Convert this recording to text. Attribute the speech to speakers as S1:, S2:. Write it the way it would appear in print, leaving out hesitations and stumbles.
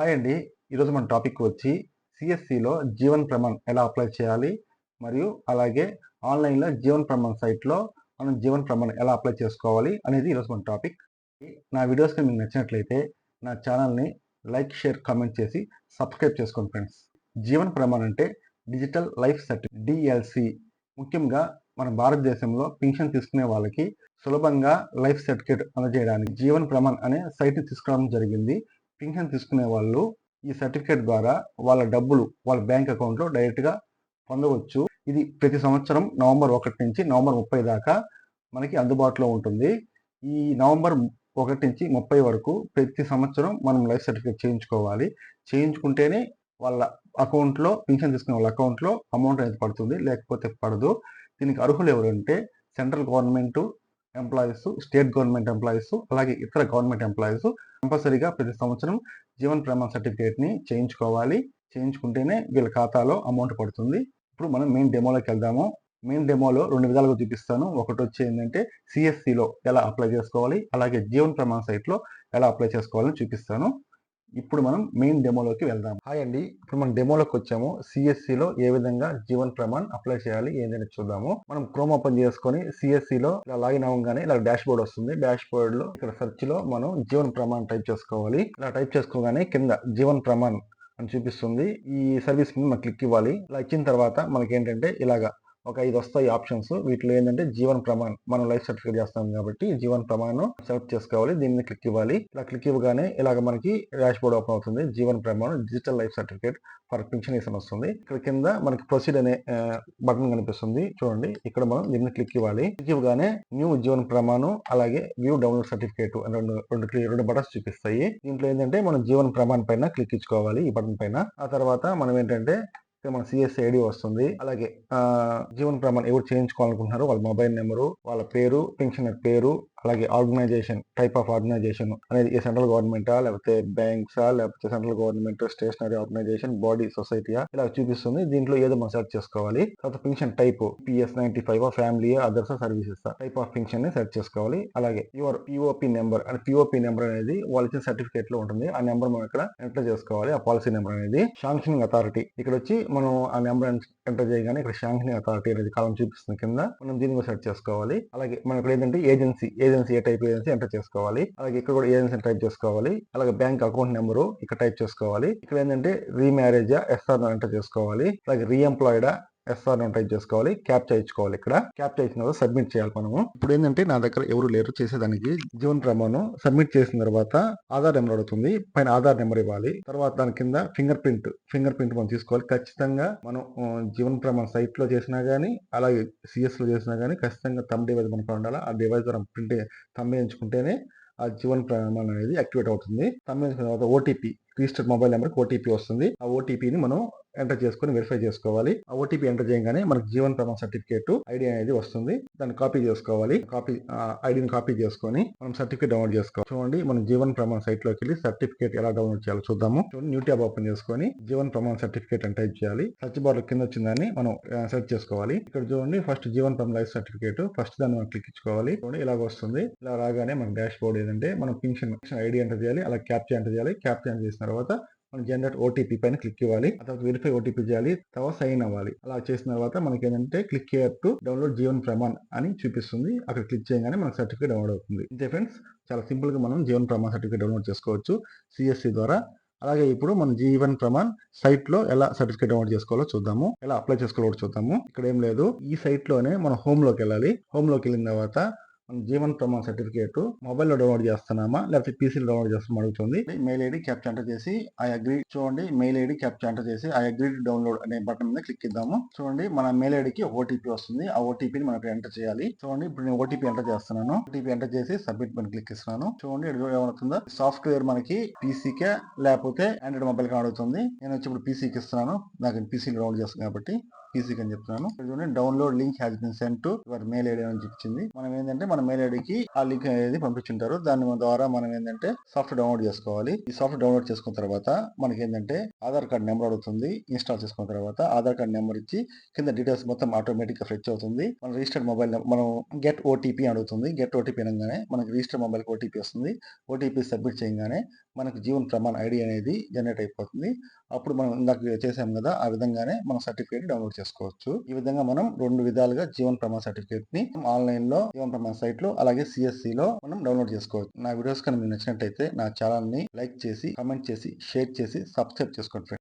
S1: Hi అండి. ఈరోజు మన టాపిక్ వచ్చి సిఎస్సిలో జీవన్ ప్రమాణ్ ఎలా అప్లై చేయాలి? మరియు అలాగే ఆన్‌లైన్‌లో జీవన్ ప్రమాణ్ సైట్‌లో మనం జీవన్ ప్రమాణ్ ఎలా అప్లై చేసుకోవాలి? అనేది ఈరోజు మన టాపిక్. నా వీడియోస్ మీకు నచ్చినట్లయితే నా ఛానల్‌ని లైక్, షేర్, కామెంట్ చేసి సబ్స్క్రైబ్ చేసుకోండి ఫ్రెండ్స్. జీవన్ ప్రమాణ్ అంటే డిజిటల్ లైఫ్ సర్టిఫికేట్ డిఎల్సి. ముఖ్యంగా మన భారతదేశంలో పింఛన్ తీసుకునే వాళ్ళకి సులభంగా లైఫ్ సర్టిఫికేట్ అందజేయడానికి జీవన్ ప్రమాణ్ అనే సైట్‌ని తీసుకురావడం జరిగింది. పింఛన్ తీసుకునే వాళ్ళు ఈ సర్టిఫికేట్ ద్వారా వాళ్ళ డబ్బులు వాళ్ళ బ్యాంక్ అకౌంట్లో డైరెక్ట్గా పొందవచ్చు. ఇది ప్రతి సంవత్సరం నవంబర్ 1 నుంచి నవంబర్ 30 దాకా మనకి అందుబాటులో ఉంటుంది. ఈ నవంబర్ 1 నుంచి 30 వరకు ప్రతి సంవత్సరం మనం లైఫ్ సర్టిఫికేట్ చేయించుకోవాలి. చేయించుకుంటేనే వాళ్ళ అకౌంట్లో పింఛన్ తీసుకునే వాళ్ళ అకౌంట్లో అమౌంట్ అనేది పడుతుంది, లేకపోతే పడదు. దీనికి అర్హులు ఎవరంటే central government employees, state government employees, అలాగే ఇతర గవర్నమెంట్ ఎంప్లాయీస్ కంపల్సరీగా ప్రతి సంవత్సరం జీవన్ ప్రమాణ్ సర్టిఫికేట్ని చేయించుకోవాలి. చేయించుకుంటేనే వీళ్ళ ఖాతాలో అమౌంట్ పడుతుంది. ఇప్పుడు మనం మెయిన్ డెమోలోకి వెళ్దాము. మెయిన్ డెమోలో 2 విధాలుగా చూపిస్తాను. ఒకటి వచ్చి ఏంటంటే సిఎస్సిలో ఎలా అప్లై చేసుకోవాలి, అలాగే జీవన్ ప్రమాణ్ సైట్లో ఎలా అప్లై చేసుకోవాలని చూపిస్తాను. ఇప్పుడు మనం మెయిన్ డెమోలోకి వెళ్దాం. హాయ్ అండి, ఇప్పుడు మనం డెమోలోకి వచ్చాము. సిఎస్సిలో ఏ విధంగా జీవన్ ప్రమాణ్ అప్లై చేయాలి ఏంటంటే చూద్దాము. మనం క్రోమ్ ఓపెన్ చేసుకొని సిఎస్సిలో ఇలా లాగిన్ అవ్వగానే ఇలా డాష్ బోర్డ్ వస్తుంది. డాష్ బోర్డ్ లో ఇక్కడ సెర్చ్ లో మనం జీవన్ ప్రమాణ్ టైప్ చేసుకోవాలి. ఇలా టైప్ చేసుకోగానే కింద జీవన్ ప్రమాణ్ అని చూపిస్తుంది. ఈ సర్వీస్ మీద మనం క్లిక్ ఇవ్వాలి. ఇలా ఇచ్చిన తర్వాత మనకి ఏంటంటే ఇలాగా ఒక 5 వస్తాయి ఆప్షన్స్. వీటిలో ఏంటంటే జీవన్ ప్రమాణ్ మనం లైఫ్ సర్టిఫికేట్ చేస్తాం కాబట్టి జీవన్ ప్రమాణ్ సెలెక్ట్ చేసుకోవాలి. దీన్ని క్లిక్ ఇవ్వాలి. ఇలా క్లిక్ ఇవ్వగానే ఇలాగ మనకి డాష్ బోర్డ్ ఓపెన్ అవుతుంది. Jeevan Pramaan digital life certificate for పింఛనీస్ వస్తుంది. ఇక్కడ కింద మనకి ప్రొసీడ్ అనే బటన్ కనిపిస్తుంది. చూడండి, ఇక్కడ మనం దీన్ని క్లిక్ ఇవ్వాలి. క్లిక్ ఇవ్వగానే న్యూ జీవన్ ప్రమాణ్ అలాగే వ్యూ డౌన్లోడ్ సర్టిఫికేట్ రెండు బటన్స్ చూపిస్తాయి. దీంట్లో ఏంటంటే మనం జీవన్ ప్రమాణ్ పైన క్లిక్ ఇచ్చుకోవాలి, ఈ బటన్ పైన. ఆ తర్వాత మనం ఏంటంటే మన సిఎస్సి ఐడి వస్తుంది. అలాగే జీవన్ ప్రమాణ్ ఎవరు చేయించుకోవాలనుకుంటున్నారో వాళ్ళ మొబైల్ నెంబరు, వాళ్ళ పేరు, పెన్షనర్ పేరు, అలాగే ఆర్గనైజేషన్, టైప్ ఆఫ్ ఆర్గనైజేషన్ అనేది ఏ సెంట్రల్ గవర్నమెంటా, లేకపోతే బ్యాంక్సా, లేకపోతే central government stationery organization, body, సొసైటీయా, ఇలా చూపిస్తుంది. దీంట్లో ఏదో మనం సెర్చ్ చేసుకోవాలి. తర్వాత pension type PS 95 family, others, services, type of pension ని సెర్చ్ చేసుకోవాలి. అలాగే యువర్ పిఓపి నెంబర్ అని, పిఓపి నెంబర్ అనేది వాళ్ళు ఇచ్చిన సర్టిఫికేట్ లో ఉంటుంది. ఆ నెంబర్ మనం ఇక్కడ ఎంటర్ చేసుకోవాలి. ఆ పాలసీ నెంబర్ అనేది. శాంక్షనింగ్ అథారిటీ ఇక్కడ వచ్చి మనం ఆ నెంబర్ ఎంటర్ చేయగానే ఇక్కడ శాంక్షనింగ్ అథారిటీ అనేది కాలం చూపిస్తుంది కింద. మనం దీన్ని కూడా సెర్చ్ చేసుకోవాలి. అలాగే మనం ఇక్కడ ఏంటంటే ఏజెన్సీ ఏ టైప్ ఏజెన్సీ ఎంటర్ చేసుకోవాలి. అలాగే ఇక్కడ కూడా ఏజెన్సీ టైప్ చేసుకోవాలి. అలాగే బ్యాంక్ అకౌంట్ నెంబరు ఇక్కడ టైప్ చేసుకోవాలి. ఇక్కడ ఏంటంటే రీమ్యారేజా, ఎస్ఆర్ ఎంటర్ చేసుకోవాలి. అలాగే రీఎంప్లాయిడా, ఎస్ఆర్ టైప్ చేసుకోవాలి. క్యాప్చా ఇచ్చుకోవాలి. ఇక్కడ క్యాప్చా ఇచ్చిన తర్వాత సబ్మిట్ చేయాలి మనము. ఇప్పుడు ఏంటంటే నా దగ్గర ఎవరు లేరు చేసేదానికి. జీవన్ ప్రమాణ్ సబ్మిట్ చేసిన తర్వాత ఆధార్ నెంబర్ అడుగుతుంది. పైన ఆధార్ నెంబర్ ఇవ్వాలి. తర్వాత దాని కింద ఫింగర్ ప్రింట్ మనం తీసుకోవాలి. ఖచ్చితంగా మనం జీవన్ ప్రమాణ్ సైట్ లో చేసినా గానీ, అలాగే సిఎస్ లో చేసినా గానీ ఖచ్చితంగా థంబ్ డివైస్ మనకు ఉండాలి. ఆ డివైస్ ద్వారా ప్రింట్ థంబ్ వేయించుకుంటేనే ఆ జీవన్ ప్రమాణ్ అనేది యాక్టివేట్ అవుతుంది. థంబ్ వేయించుకున్న తర్వాత ఓటీపీ, రిజిస్టర్డ్ మొబైల్ నెంబర్కి ఓటీపీ వస్తుంది. ఆ ఓటీపీని మనం ఎంటర్ చేసుకొని వెరిఫై చేసుకోవాలి. ఆ ఓటీపీ ఎంటర్ చేయగానే మనకు జీవన్ ప్రమాణ్ సర్టిఫికేట్ ఐడి అనేది వస్తుంది. దాన్ని కాపీ చేసుకోవాలి. ఐడిని కాపీ చేసుకొని మనం సర్టిఫికేట్ డౌన్లోడ్ చేసుకోవాలి. చూడండి, మనం జీవన్ ప్రమాణ్ సైట్ లోకి వెళ్ళి సర్టిఫికేట్ ఎలా డౌన్లోడ్ చేయాలో చూద్దాము. చూడండి, న్యూ ట్యాబ్ ఓపెన్ చేసుకొని జీవన్ ప్రమాణ్ సర్టిఫికేట్ అని టైప్ చేయాలి. సర్చ్ బార్ కింద వచ్చిందని మనం సెర్చ్ చేసుకోవాలి. ఇక్కడ చూడండి, first Jeevan Pramaan life certificate first దాన్ని మనం క్లిక్ ఇచ్చుకోవాలి. చూడండి, ఇలాగ వస్తుంది. ఇలా రాగానే మన డాష్ బోర్డ్ ఏంటంటే మనం పింఛన్ ఐడి ఎంటర్ చేయాలి. అలా క్యాప్చా ఎంటర్ చేయాలి. క్యాప్చా ఎంటర్ చేసిన తర్వాత మనం జనరేట్ ఓటీపీ పైన క్లిక్ ఇవ్వాలి. ఆ తర్వాత వెరిఫై ఓటీపీ చేయాలి. తర్వాత సైన్ అవ్వాలి. అలా చేసిన తర్వాత మనకి ఏంటంటే click here to download Jeevan Pramaan అని చూపిస్తుంది. అక్కడ క్లిక్ చేయగానే మనకు సర్టిఫికేట్ డౌన్లోడ్ అవుతుంది. ఇంతే ఫ్రెండ్స్, చాలా సింపుల్ గా మనం జీవన్ ప్రమాణ్ సర్టిఫికేట్ డౌన్లోడ్ చేసుకోవచ్చు సిఎస్సి ద్వారా. అలాగే ఇప్పుడు మనం జీవన్ ప్రమాణ్ సైట్ లో ఎలా సర్టిఫికేట్ డౌన్లోడ్ చేసుకోవాలో చూద్దాము. ఎలా అప్లై చేసుకోవాలో చూద్దాము. ఇక్కడ ఏం లేదు, ఈ సైట్ లోనే మనం హోమ్ లోకి వెళ్ళాలి. హోమ్ లోకి వెళ్ళిన తర్వాత మనం జీవన్ ప్రమాణ్ సర్టిఫికేట్ మొబైల్లో డౌన్లోడ్ చేస్తున్నామా లేకపోతే పీసీలో డౌన్లోడ్ చేస్తామా అడుగుతుంది. మెయిల్ ఐడి క్యాప్చా ఎంటర్ చేసి ఐ అగ్రీ. చూడండి, మెయిల్ ఐడి క్యాప్చా ఎంటర్ చేసి ఐ అగ్రీ టు డౌన్లోడ్ అనే బటన్ మీద క్లిక్ ఇద్దాము. చూడండి, మన మెయిల్ ఐడికి ఓటీపీ వస్తుంది. ఆ ఓటీపీని మనం ఎంటర్ చేయాలి. చూడండి, ఇప్పుడు నేను ఓటీపీ ఎంటర్ చేస్తున్నాను. ఓటీపీ ఎంటర్ చేసి సబ్మిట్ పైన క్లిక్ ఇస్తున్నాను. చూడండి, ఏమవుతుందో సాఫ్ట్వేర్ మనకి పీసీకే లేకపోతే ఆండ్రాయిడ్ మొబైల్ కి అడుగుతుంది. నేను వచ్చి ఇప్పుడు పీసీకి ఇస్తున్నాను. నాకు పీసీలో డౌన్లోడ్ చేస్తాను కాబట్టి పీసీకి అని చెప్తున్నాను. Download link has been send to your mail ID అని చూపించింది. మనం ఏంటంటే మన మెయిల్ ఐడికి ఆ లింక్ అనేది పంపించుంటారు. దాని ద్వారా మనం ఏంటంటే సాఫ్ట్వేర్ డౌన్లోడ్ చేసుకోవాలి. ఈ సాఫ్ట్వేర్ డౌన్లోడ్ చేసుకున్న తర్వాత మనకి ఏంటంటే ఆధార్ కార్డ్ నెంబర్ అడుగుతుంది. ఇన్స్టాల్ చేసుకున్న తర్వాత ఆధార్ కార్డ్ నెంబర్ ఇచ్చి కింద డీటెయిల్స్ మొత్తం ఆటోమేటిక్ గా ఫెచ్ అవుతుంది. మన రిజిస్టర్డ్ మొబైల్ మనం గెట్ ఓటీపీ అడుగుతుంది. గెట్ ఓటీపీ అనగానే మనకి రిజిస్టర్డ్ మొబైల్ ఓటీపీ వస్తుంది. ఓటీపీ సబ్మిట్ చేయగానే మనకు జీవన్ ప్రమాణ్ ఐడి అనేది జనరేట్ అయిపోతుంది. అప్పుడు మనం ఇందాక చేసాం కదా, ఆ విధంగానే మనం సర్టిఫికేట్ డౌన్లోడ్ చేసుకోవచ్చు. ఈ విధంగా మనం 2 విధాలుగా జీవన్ ప్రమాణ్ సర్టిఫికేట్ ని ఆన్లైన్ లో జీవన్ ప్రమాణ్ సైట్ లో అలాగే CSC లో మనం డౌన్లోడ్ చేసుకోవచ్చు. నా వీడియోస్ కనుక మీకు నచ్చినట్లయితే నా ఛానల్ ని లైక్ చేసి, కామెంట్ చేసి, షేర్ చేసి, సబ్స్క్రైబ్ చేసుకోండి ఫ్రెండ్స్.